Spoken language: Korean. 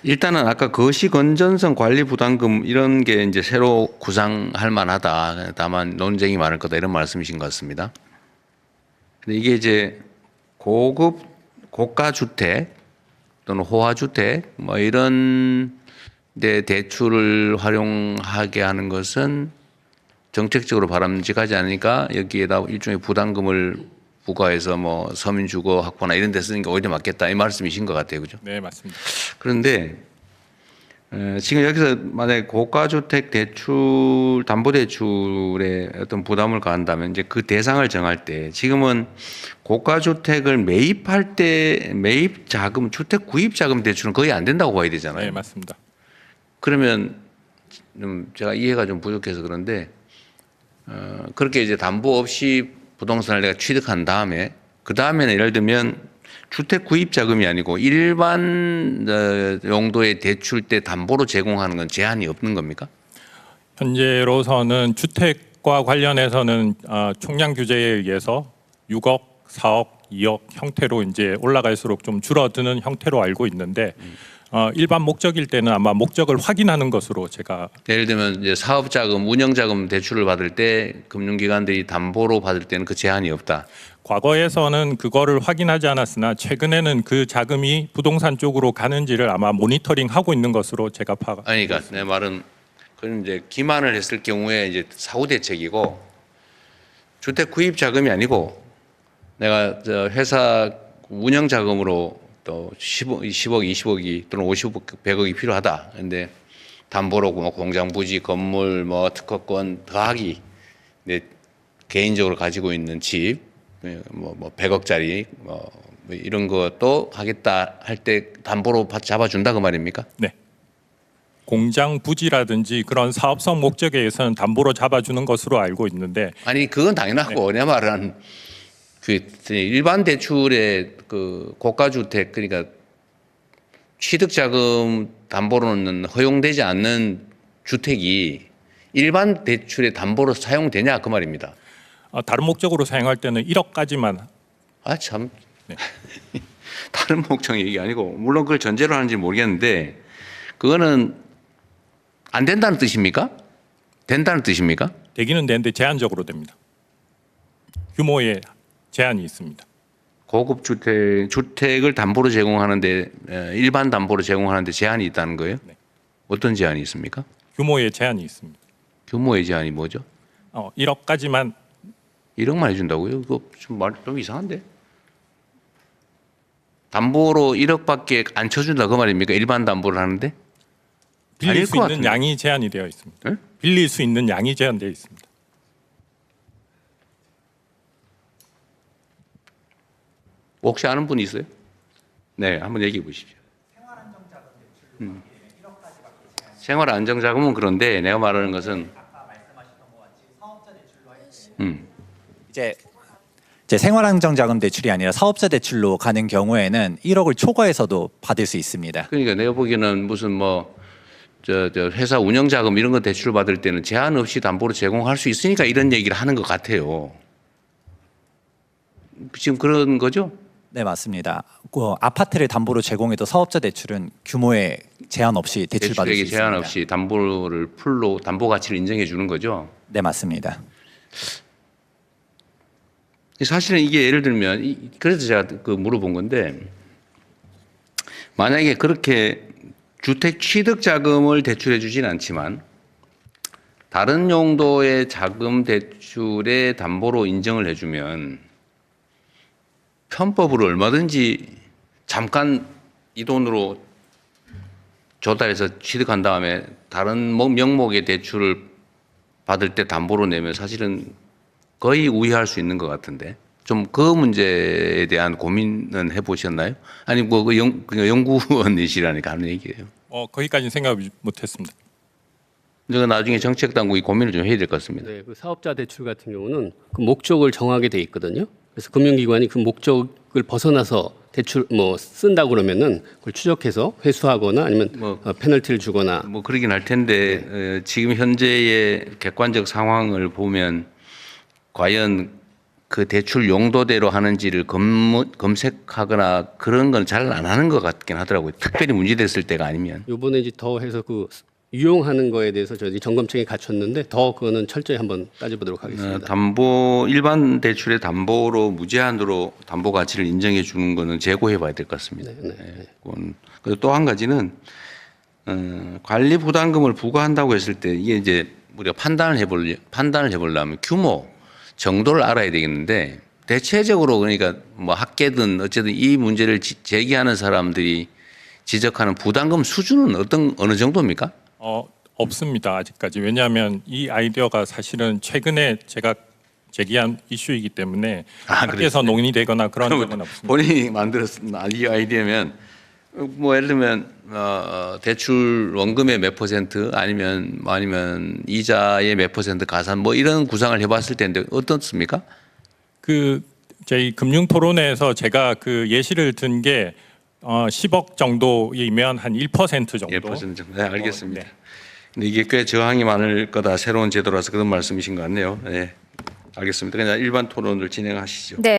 일단은 아까 거시건전성 관리 부담금 이런 게 이제 새로 구상할 만하다. 다만 논쟁이 많을 거다 이런 말씀이신 것 같습니다. 근데 이게 이제 고급 고가 주택 또는 호화 주택 뭐 이런 데 대출을 활용하게 하는 것은 정책적으로 바람직하지 않으니까 여기에다 일종의 부담금을 부과해서 뭐 서민주거 확보나 이런 데 쓰는 게 오히려 맞겠다 이 말씀이신 것 같아요, 그죠? 네, 맞습니다. 그런데 지금 여기서 만약에 고가주택 대출 담보대출에 어떤 부담을 가한다면 이제 그 대상을 정할 때 지금은 고가주택을 매입할 때 매입 자금, 주택 구입 자금 대출은 거의 안 된다고 봐야 되잖아요. 네, 맞습니다. 그러면 좀 제가 이해가 좀 부족해서 그런데 그렇게 이제 담보 없이 부동산을 내가 취득한 다음에 그 다음에는 예를 들면 주택 구입 자금이 아니고 일반 용도의 대출 때 담보로 제공하는 건 제한이 없는 겁니까? 현재로서는 주택과 관련해서는 총량 규제에 의해서 6억, 4억, 2억 형태로 이제 올라갈수록 좀 줄어드는 형태로 알고 있는데 일반 목적일 때는 아마 목적을 확인하는 것으로 제가 예를 들면 이제 사업 자금, 운영 자금 대출을 받을 때 금융기관들이 담보로 받을 때는 그 제한이 없다. 과거에서는 그거를 확인하지 않았으나 최근에는 그 자금이 부동산 쪽으로 가는지를 아마 모니터링하고 있는 것으로 제가 파악. 아니, 그러니까 내 말은 그건 이제 기만을 했을 경우에 이제 사후 대책이고 주택 구입 자금이 아니고 내가 저 회사 운영 자금으로 또 10억, 20억이 또는 50억, 100억이 필요하다. 근데 담보로 뭐 공장 부지, 건물, 뭐 특허권 더하기 내 개인적으로 가지고 있는 집, 뭐 100억짜리 뭐 이런 것도 하겠다 할 때 담보로 잡아준다 그 말입니까? 네. 공장 부지라든지 그런 사업성 목적에 의해서는 담보로 잡아주는 것으로 알고 있는데 아니 그건 당연하고 내 말은 그 일반 대출의 그 고가주택 그러니까 취득자금 담보로는 허용되지 않는 주택이 일반 대출의 담보로 사용되냐 그 말입니다. 다른 목적으로 사용할 때는 1억까지만. 아 참. 다른 목적 얘기 아니고 물론 그걸 전제로 하는지 모르겠는데 그거는 안 된다는 뜻입니까? 된다는 뜻입니까? 되기는 되는데 제한적으로 됩니다. 규모에 제한이 있습니다. 고급 주택을 담보로 제공하는데 일반 담보로 제공하는데 제한이 있다는 거예요? 네. 어떤 제한이 있습니까? 규모에 제한이 있습니다. 규모의 제한이 뭐죠? 1억까지만. 1억만 해준다고요? 그거 좀 이상한데? 담보로 1억밖에 안 쳐준다 그 말입니까? 일반 담보를 하는데? 빌릴 아닐 수 것 있는 같은데. 양이 제한이 되어 있습니다. 네? 빌릴 수 있는 양이 제한되어 있습니다. 혹시 아는 분이 있어요? 네, 한번 얘기해 보십시오. 생활안정자금은 그런데 내가 말하는 것은 이제 생활안정자금 대출이 아니라 사업자 대출로 가는 경우에는 1억을 초과해서도 받을 수 있습니다. 그러니까 내가 보기에는 무슨 뭐 저 회사 운영자금 이런 거 대출 받을 때는 제한 없이 담보로 제공할 수 있으니까 이런 얘기를 하는 것 같아요. 지금 그런 거죠? 네, 맞습니다. 아파트를 담보로 제공해도 사업자 대출은 규모에 제한 없이 대출받을 수 대출액에 있습니다. 제한 없이 담보를 풀로 담보 가치를 인정해 주는 거죠. 네, 맞습니다. 사실은 이게 예를 들면 그래서 제가 그 물어본 건데 만약에 그렇게 주택 취득 자금을 대출해 주진 않지만 다른 용도의 자금 대출의 담보로 인정을 해주면 편법으로 얼마든지 잠깐 이 돈으로 조달해서 취득한 다음에 다른 명목의 대출을 받을 때 담보로 내면 사실은 거의 우회할 수 있는 것 같은데 좀 그 문제에 대한 고민은 해보셨나요? 아니 뭐 그 연구원이시라니까 하는 얘기예요. 거기까지는 생각 못했습니다. 제가 나중에 정책 당국이 고민을 좀 해야 될 것 같습니다. 네, 그 사업자 대출 같은 경우는 그 목적을 정하게 돼 있거든요. 그래서 금융기관이 그 목적을 벗어나서 대출 뭐 쓴다 그러면은 그걸 추적해서 회수하거나 아니면 페널티를 주거나 뭐 그러긴 할 텐데 지금 현재의 객관적 상황을 보면 과연 그 대출 용도대로 하는지를 검색하거나 그런 건 잘 안 하는 것 같긴 하더라고요. 특별히 문제됐을 때가 아니면. 요번에 이제 더 해서 그 유용하는 거에 대해서 저희 점검청에 갖췄는데 더 그거는 철저히 한번 따져보도록 하겠습니다. 담보 일반 대출의 담보로 무제한으로 담보 가치를 인정해 주는 거는 재고해봐야 될 것 같습니다. 네. 그리고 또 한 가지는 관리 부담금을 부과한다고 했을 때 이게 이제 우리가 판단을 해보려면 규모 정도를 알아야 되겠는데 대체적으로 그러니까 뭐 학계든 어쨌든 이 문제를 제기하는 사람들이 지적하는 부담금 수준은 어느 정도입니까? 없습니다. 아직까지. 왜냐하면 이 아이디어가 사실은 최근에 제가 제기한 이슈이기 때문에 학계에서 논의되거나 그런 적은 없습니다. 본인이 만들었던 이 아이디어면 뭐 예를 들면 대출 원금의 몇 퍼센트 아니면 이자의 몇 퍼센트 가산 뭐 이런 구상을 해봤을 텐데 어떻습니까? 그 저희 금융 토론회에서 제가 그 예시를 든 게 10억 정도이면 한 1% 정도. 1% 정도. 네, 알겠습니다. 네. 근데 이게 꽤 저항이 많을 거다. 새로운 제도라서 그런 말씀이신 것 같네요. 네, 알겠습니다. 그냥 일반 토론을 진행하시죠. 네.